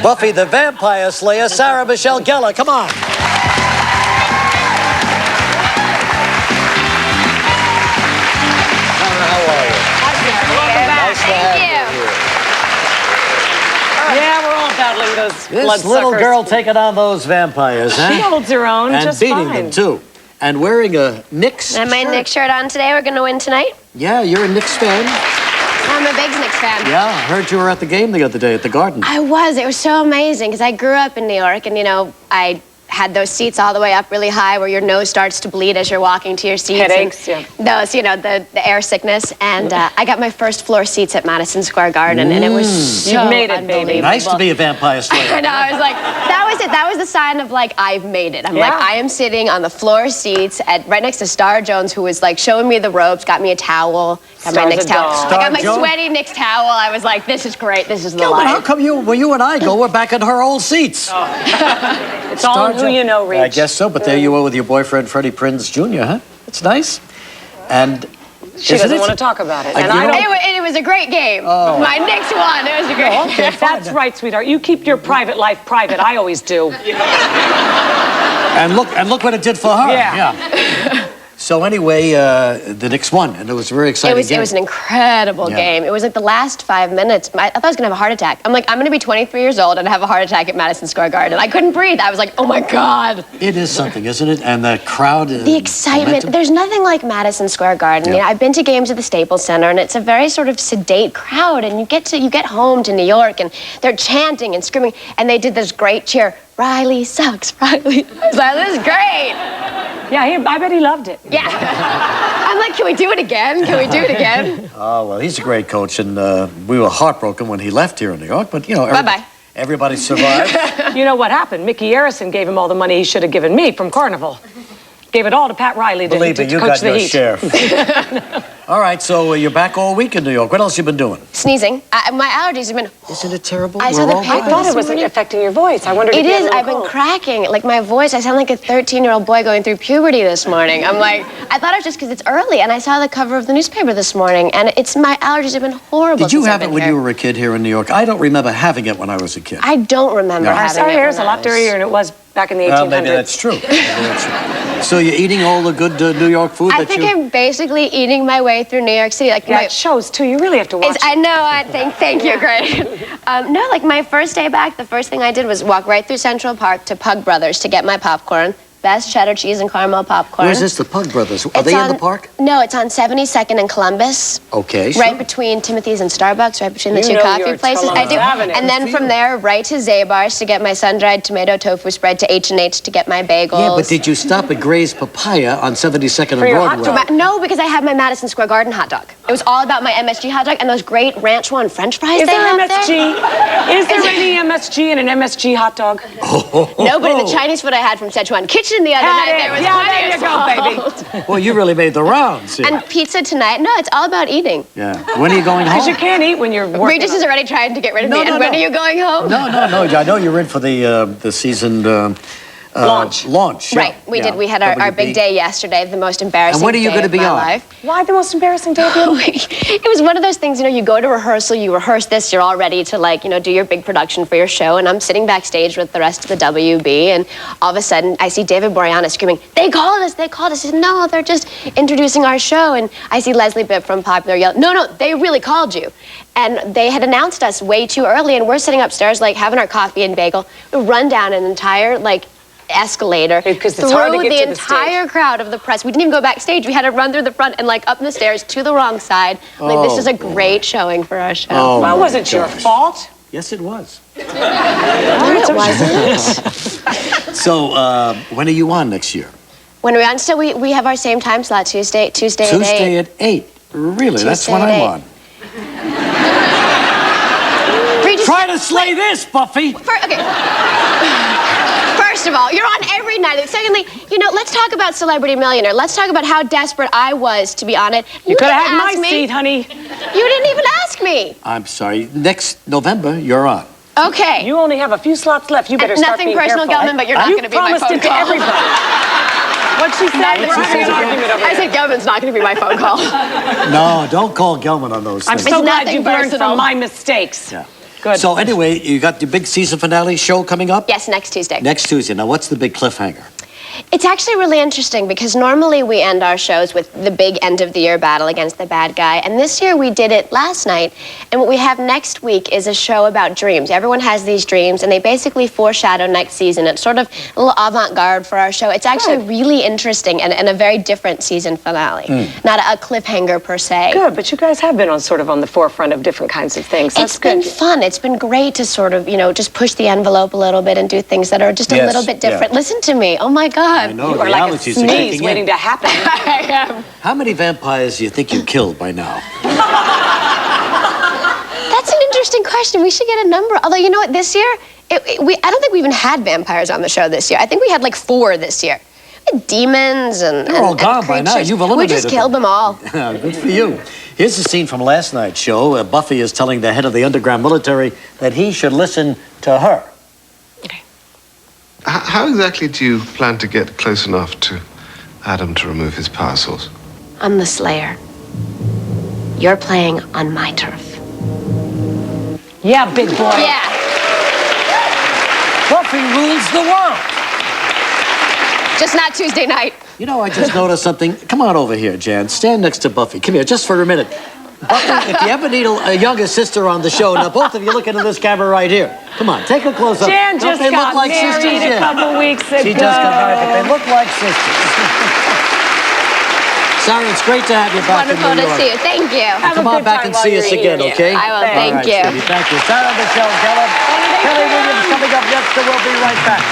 Buffy the Vampire Slayer, Sarah Michelle Gellar. Come on. Yeah, we're all battling those This bloodsuckers. little girl taking on those vampires, huh? She holds her own and just beating fine. them, too. And wearing a Knicks And my shirt. Knicks shirt on today. We're going to win tonight. Yeah, you're a Knicks fan. I'm a big Knicks fan. Yeah, I heard you were at the game the other day at the Garden. I was. It was so amazing because I grew up in New York and, you know, I had those seats all the way up really high where your nose starts to bleed as you're walking to your seats. Headaches, yeah. Those, you know, the air sickness. And I got my first floor seats at Madison Square Garden, and it was so You've made it, baby. unbelievable. Nice to be a vampire slayer. I know, I was like, that was it. That was the sign of, like, I've made it. I'm Yeah. like, I am sitting on the floor seats right next to Star Jones, who was, like, showing me the ropes, got me a towel, got my Star's Knicks a towel. doll. I got my Star Jones? sweaty Knicks towel. I was like, this is great. This is the Yeah, but how life. come you and I go, we're back in her old seats? It's all who you know, Reach. I guess so, but there you were with your boyfriend, Freddie Prinze Jr., huh? It's nice. And She doesn't want to talk about it. Like, And you I don't- don't... It was a great game. Oh. My Knicks won. It was a great game. That's right, sweetheart. You keep your private life private. I always do. And look what it did for her. Yeah. So anyway, the Knicks won, and it was a very exciting game. It was an incredible game. It was like the last 5 minutes. I thought I was gonna have a heart attack. I'm like, I'm gonna be 23 years old and have a heart attack at Madison Square Garden. I couldn't breathe. I was like, oh my God. It is something, isn't it? And the crowd. The excitement. momentum. There's nothing like Madison Square Garden. Yeah. You know, I've been to games at the Staples Center, and it's a very sort of sedate crowd. And you get home to New York, and they're chanting and screaming, and they did this great cheer. Riley sucks. Riley. I was like, this is great. Yeah, I bet he loved it. Yeah. I'm like, can we do it again? Can we do it again? Oh, well, he's a great coach, and we were heartbroken when he left here in New York, but, you know, Bye-bye. everybody survived. You know what happened? Mickey Arison gave him all the money he should have given me from Carnival. Gave it all to Pat Riley to, Believe to, me, to you coach got the your Heat. share. All right, so you're back all week in New York. What else you been doing? Sneezing. My allergies have been... Isn't it terrible? I saw the I paper thought this it was morning. affecting your voice. I wondered if It you had is. a I've been cold. cracking. Like, my voice, I sound like a 13-year-old boy going through puberty this morning. I'm like, I thought it was just because it's early, and I saw the cover of the newspaper this morning, and my allergies have been horrible. Did you since I've have it been when here. you were a kid here in New York? I don't remember having it when I was a kid. I don't remember No. having Our it. hair is a when I lot dirtier than it was back in the 1800s. Well, maybe that's true. Maybe that's true. So you're eating all the good New York food I that think you... I'm basically eating my way through New York City. Like Yeah, it shows, too. You really have to watch I know. Thank you, great. No, like my first day back, the first thing I did was walk right through Central Park to Pug Brothers to get my popcorn. Best cheddar cheese and caramel popcorn. Where's this, the Pug Brothers? Are It's they in on- the park? No, it's on 72nd and Columbus. Okay, sure. Right between Timothy's and Starbucks, right between the You two know coffee your places. I do. Avenue. And then from there, right to Zabar's to get my sun-dried tomato tofu spread, to H&H to get my bagels. Yeah, but did you stop at Gray's Papaya on 72nd and For your hot Broadway? dog? No, because I had my Madison Square Garden hot dog. It was all about my MSG hot dog and those great Ranch One French fries Is they there have MSG? there. Is there any MSG in an MSG hot dog? No, but in the Chinese food I had from Szechuan Kitchen the other Had night, it. there was Yeah, plenty there you of go, salt. baby. Well, you really made the rounds here. And pizza tonight. No, it's all about eating. Yeah. When are you going Because you home? can't eat when you're working. Regis is already trying to get rid of me. And when are you going home? No. I know you're in for the season Launch. Launch. Right, we did. We had our big day yesterday, the most embarrassing And when are you day gonna of be my on? life. Why the most embarrassing day of your life? It was one of those things, you know, you go to rehearsal, you rehearse this, you're all ready to, like, you know, do your big production for your show, and I'm sitting backstage with the rest of the WB, and all of a sudden, I see David Boreanaz screaming, they called us. I said, no, they're just introducing our show, and I see Leslie Bibb from Popular yell, no, they really called you. And they had announced us way too early, and we're sitting upstairs, like, having our coffee and bagel, we run down an entire, like, escalator Because it's hard to through get the to the entire crowd of the press. We didn't even go backstage. We had to run through the front and like up the stairs to the wrong side. Like, this is a great showing for our show. Oh, Well, my wasn't your gosh. fault. Yes, it was. No, it wasn't. So when are you on next year? When we're on, so we have our same time slot, Tuesday at 8. Tuesday at 8. Really? That's Tuesday when at I'm 8. on. Regis, Try to slay this, Buffy. First of all, you're on every night. And secondly, you know, let's talk about Celebrity Millionaire. Let's talk about how desperate I was to be on it. You could have didn't had ask my me. seat, honey. You didn't even ask me. I'm sorry. Next November, you're on. Okay. You only have a few slots left. You better start nothing being personal, careful. Gelman, but you're not You going to be my promised phone it to call. everybody. What'd she say? We're having an argument over I here. said Gelman's not going to be my phone call. No, don't call Gelman on those I'm things. so It's glad nothing you've learned personal. from my mistakes. Yeah. Good. So anyway, you got the big season finale show coming up? Yes, next Tuesday. Next Tuesday. Now, what's the big cliffhanger? It's actually really interesting because normally we end our shows with the big end of the year battle against the bad guy. And this year we did it last night. And what we have next week is a show about dreams. Everyone has these dreams and they basically foreshadow next season. It's sort of a little avant-garde for our show. It's actually really interesting and a very different season finale. Not a cliffhanger per se. Good, but you guys have been on the forefront of different kinds of things. That's It's been good. fun. It's been great to sort of, just push the envelope a little bit and do things that are just a Yes, little bit different. yeah. Listen to me. Oh my God. I know, You the are like a allergies are sneeze kicking waiting in. to happen. I am. How many vampires do you think you killed by now? That's an interesting question. We should get a number. Although, you know what, this year, I don't think we even had vampires on the show this year. I think we had like 4 this year. We had demons and They're all and gone by now. creatures. You've We eliminated just killed them all. Good for you. Here's a scene from last night's show. Buffy is telling the head of the underground military that he should listen to her. How exactly do you plan to get close enough to Adam to remove his power source? I'm the Slayer. You're playing on my turf. Yeah, big boy. Yeah. Buffy rules the world. Just not Tuesday night. You know, I just noticed something. Come on over here, Jan. Stand next to Buffy. Come here, just for a minute. Buffy, if you ever need a younger sister on the show, now both of you look into this camera right here. Come on, take a close up. Jan Don't just they got look like married sisters? a Yeah. couple weeks ago. She just got married, but they look like sisters. Sarah, it's great to have you back Wonderful in New to York. see you. Thank you. Have a Come on good back time and while see you're us again, here. okay? I will. All Thank right, you. sweetie, thank you. Sarah Michelle Gellar, Kelly Williams coming up next, and we'll be right back.